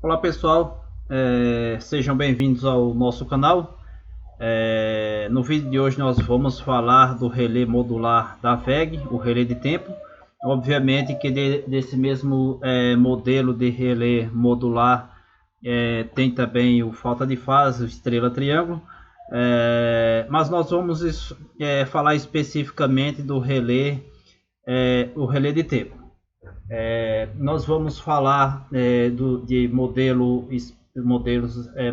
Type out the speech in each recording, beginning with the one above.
Olá pessoal, sejam bem-vindos ao nosso canal. No vídeo de hoje nós vamos falar do relé modular da WEG, o relé de tempo. Obviamente que desse mesmo modelo de relé modular tem também o falta de fase, o estrela triângulo. Mas nós vamos falar especificamente do relé, o relé de tempo. Nós vamos falar de modelos,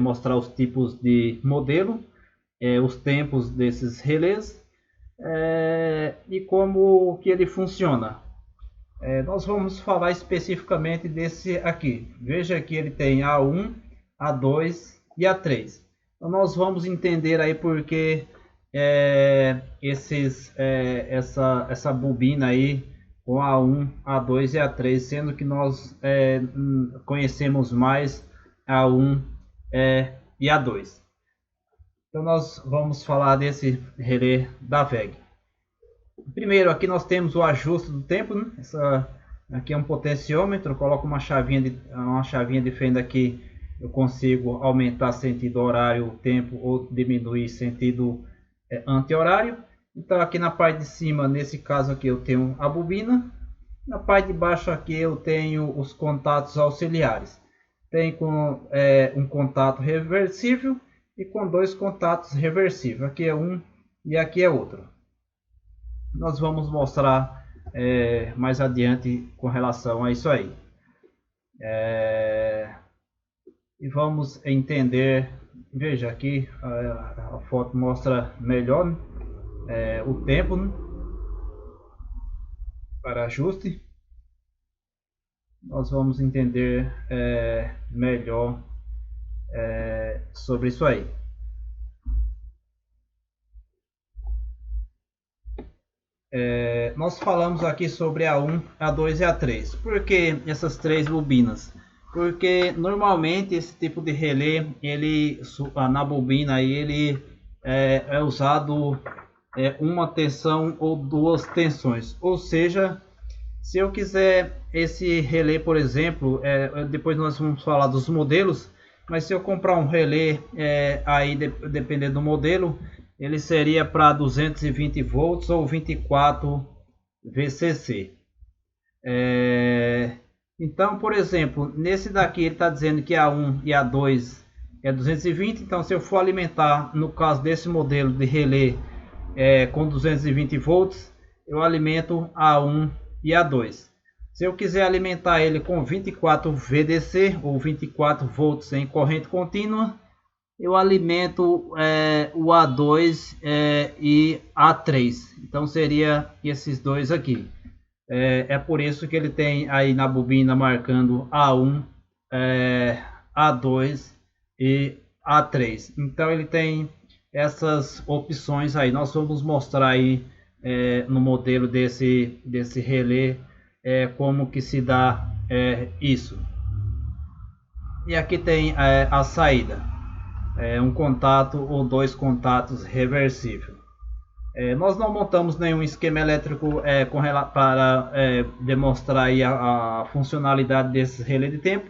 mostrar os tipos de modelo, os tempos desses relés e como que ele funciona. Nós vamos falar especificamente desse aqui. Veja que ele tem A1, A2 e A3. Então nós vamos entender aí porque essa bobina aí com A1, A2 e A3, sendo que nós conhecemos mais A1 e A2. Então nós vamos falar desse relé da WEG. Primeiro aqui nós temos o ajuste do tempo, né? Aqui é um potenciômetro, eu coloco uma chavinha de fenda aqui, eu consigo aumentar sentido horário, tempo, ou diminuir sentido anti-horário. Então aqui na parte de cima, nesse caso aqui, eu tenho a bobina. Na parte de baixo aqui eu tenho os contatos auxiliares. Tem com um contato reversível e com dois contatos reversíveis. Aqui é um e aqui é outro. Nós vamos mostrar mais adiante com relação a isso aí. E vamos entender. Veja aqui, a foto mostra melhor o tempo, né, para ajuste. Nós vamos entender melhor sobre isso aí. Nós falamos aqui sobre A1, A2 e A3. Por que essas três bobinas? Porque normalmente esse tipo de relé, na bobina aí, ele é usado uma tensão ou duas tensões. Ou seja, se eu quiser esse relé, por exemplo, depois nós vamos falar dos modelos, mas se eu comprar um relé aí, dependendo do modelo, ele seria para 220 volts ou 24 VCC. Então, por exemplo, nesse daqui ele está dizendo que A1 e A2 é 220. Então, se eu for alimentar, no caso desse modelo de relé com 220 volts, eu alimento A1 e A2. Se eu quiser alimentar ele com 24 VDC ou 24 volts em corrente contínua, eu alimento o A2 e A3. Então seria esses dois aqui. É por isso que ele tem aí na bobina marcando A1, A2 e A3. Então ele tem essas opções aí. Nós vamos mostrar aí no modelo desse relé como que se dá isso. E aqui tem a saída. Um contato ou dois contatos reversível. Nós não montamos nenhum esquema elétrico para demonstrar aí a funcionalidade desse relé de tempo,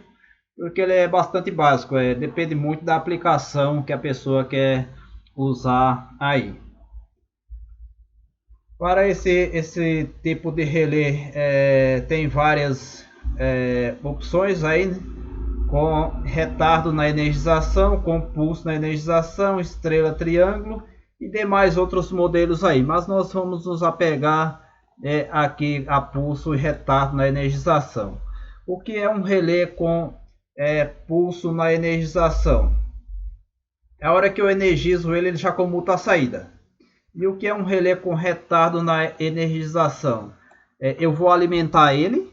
porque ele é bastante básico, depende muito da aplicação que a pessoa quer usar aí. Para esse tipo de relé tem várias opções aí, né? Com retardo na energização, com pulso na energização, estrela triângulo e demais outros modelos aí. Mas nós vamos nos apegar aqui a pulso e retardo na energização. O que é um relé com pulso na energização? A hora que eu energizo ele, ele já comuta a saída. E o que é um relé com retardo na energização? Eu vou alimentar ele.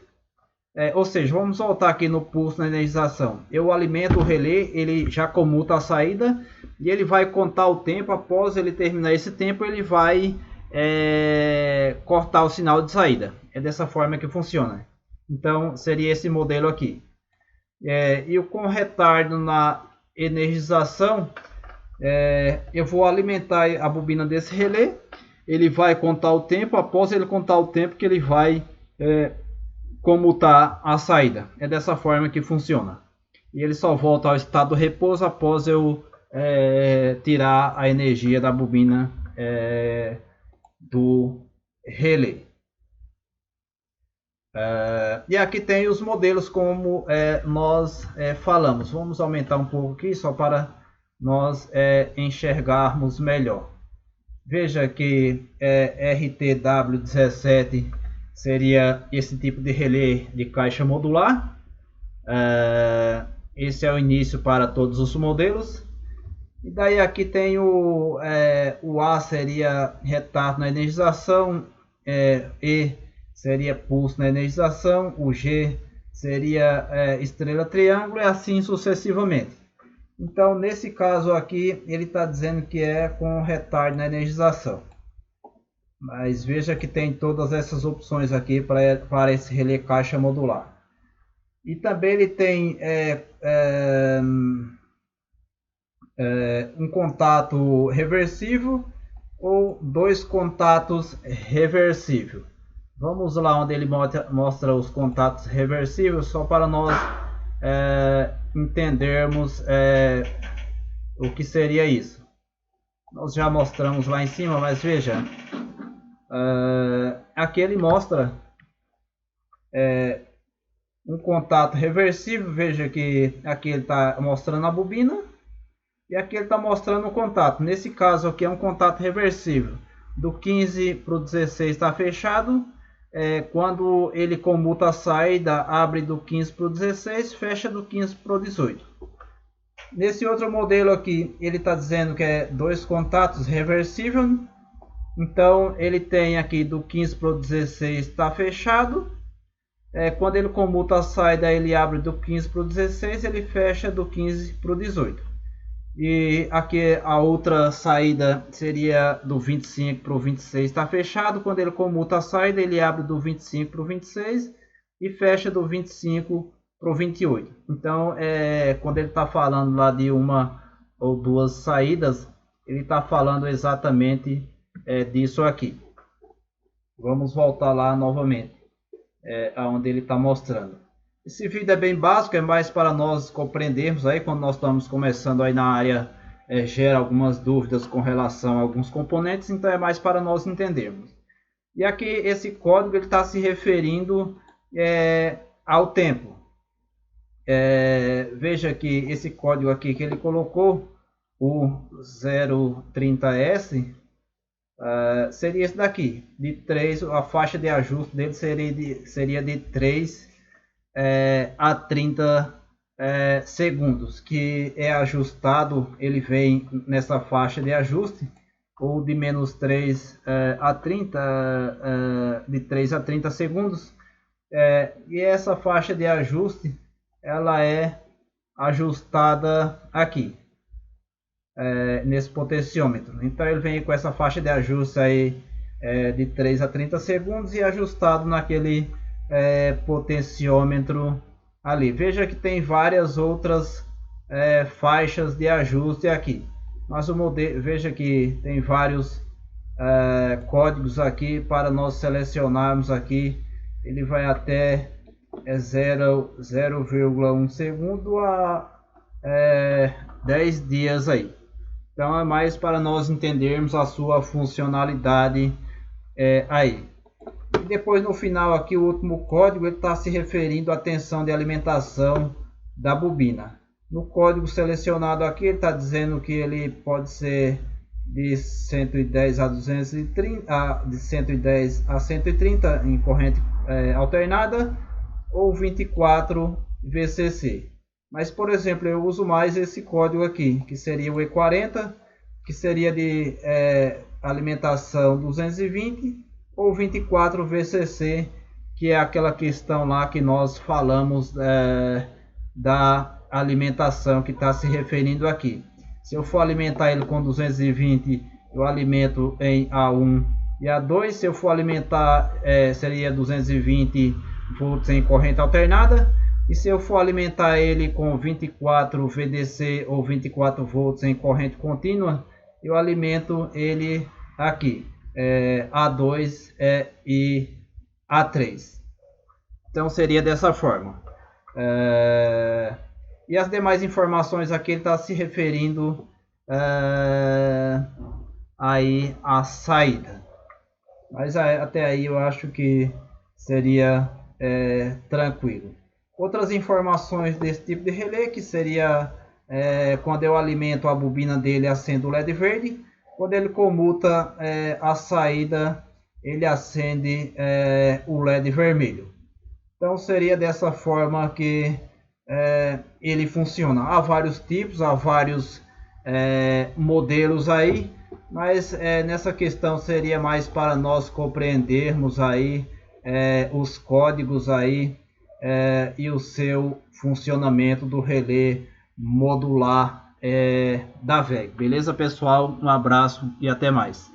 Ou seja, vamos voltar aqui no pulso na energização. Eu alimento o relé, ele já comuta a saída e ele vai contar o tempo. Após ele terminar esse tempo, ele vai cortar o sinal de saída. É dessa forma que funciona. Então, seria esse modelo aqui. E com retardo na energização, eu vou alimentar a bobina desse relé. Ele vai contar o tempo. Após ele contar o tempo, que ele vai comutar a saída. É dessa forma que funciona. e ele só volta ao estado do repouso após eu tirar a energia da bobina do relé. E aqui tem os modelos como nós falamos. Vamos aumentar um pouco aqui só para nós enxergarmos melhor. Veja que RTW17 seria esse tipo de relé de caixa modular. Esse é o início para todos os modelos. E daí aqui tem o A seria retardo na energização, E seria pulso na energização, o G seria estrela triângulo e assim sucessivamente. Então nesse caso aqui ele está dizendo que é com retardo na energização. Mas veja que tem todas essas opções aqui para esse relé caixa modular. E também ele tem um contato reversível ou dois contatos reversíveis. Vamos lá onde ele mostra os contatos reversíveis, só para nós entendermos o que seria isso. Nós já mostramos lá em cima, mas veja, aqui ele mostra um contato reversível. Veja que aqui ele está mostrando a bobina e aqui ele está mostrando o contato. Nesse caso aqui é um contato reversível. Do 15 para o 16 está fechado. Quando ele comuta a saída, abre do 15 para o 16, fecha do 15 para o 18. Nesse outro modelo aqui, ele está dizendo que é dois contatos reversíveis. Então ele tem aqui do 15 para o 16 está fechado. Quando ele comuta a saída, ele abre do 15 para o 16, ele fecha do 15 para o 18. E aqui a outra saída seria do 25 para o 26, está fechado. Quando ele comuta a saída, ele abre do 25 para o 26 e fecha do 25 para o 28. Então, quando ele está falando lá de uma ou duas saídas, ele está falando exatamente disso aqui. Vamos voltar lá novamente, aonde ele está mostrando. Esse vídeo é bem básico, é mais para nós compreendermos aí quando nós estamos começando aí na área, gera algumas dúvidas com relação a alguns componentes, então é mais para nós entendermos. E aqui esse código ele está se referindo ao tempo. Veja que esse código aqui que ele colocou, o 030S, seria esse daqui, de 3, a faixa de ajuste dele seria de 3 a 30 segundos, que é ajustado, ele vem nessa faixa de ajuste, ou de menos 3 a 30, de 3 a 30 segundos, e essa faixa de ajuste, ela é ajustada aqui, nesse potenciômetro. Então ele vem com essa faixa de ajuste aí, de 3 a 30 segundos e ajustado naquele potenciômetro ali. Veja que tem várias outras faixas de ajuste aqui, mas o modelo, veja que tem vários códigos aqui para nós selecionarmos aqui. Ele vai até 0,1 segundo a 10 dias aí. Então é mais para nós entendermos a sua funcionalidade aí. E depois no final aqui o último código ele está se referindo à tensão de alimentação da bobina. No código selecionado aqui ele está dizendo que ele pode ser de 110 a 230, de 110 a 130 em corrente alternada, ou 24 VCC. Mas por exemplo eu uso mais esse código aqui, que seria o E40, que seria de alimentação 220 ou 24 VCC, que é aquela questão lá que nós falamos da alimentação que está se referindo aqui. Se eu for alimentar ele com 220, eu alimento em A1 e A2. Se eu for alimentar, seria 220 volts em corrente alternada. E se eu for alimentar ele com 24 VDC ou 24 volts em corrente contínua, eu alimento ele aqui, A2 e A3. Então seria dessa forma. E as demais informações aqui ele está se referindo aí à saída. Mas até aí eu acho que seria tranquilo. Outras informações desse tipo de relé que seria quando eu alimento a bobina dele, acende o LED verde. Quando ele comuta a saída, ele acende o LED vermelho. Então seria dessa forma que ele funciona. Há vários tipos, há vários modelos aí, mas nessa questão seria mais para nós compreendermos aí os códigos aí e o seu funcionamento do relé modular da VEG. Beleza, pessoal? Um abraço e até mais.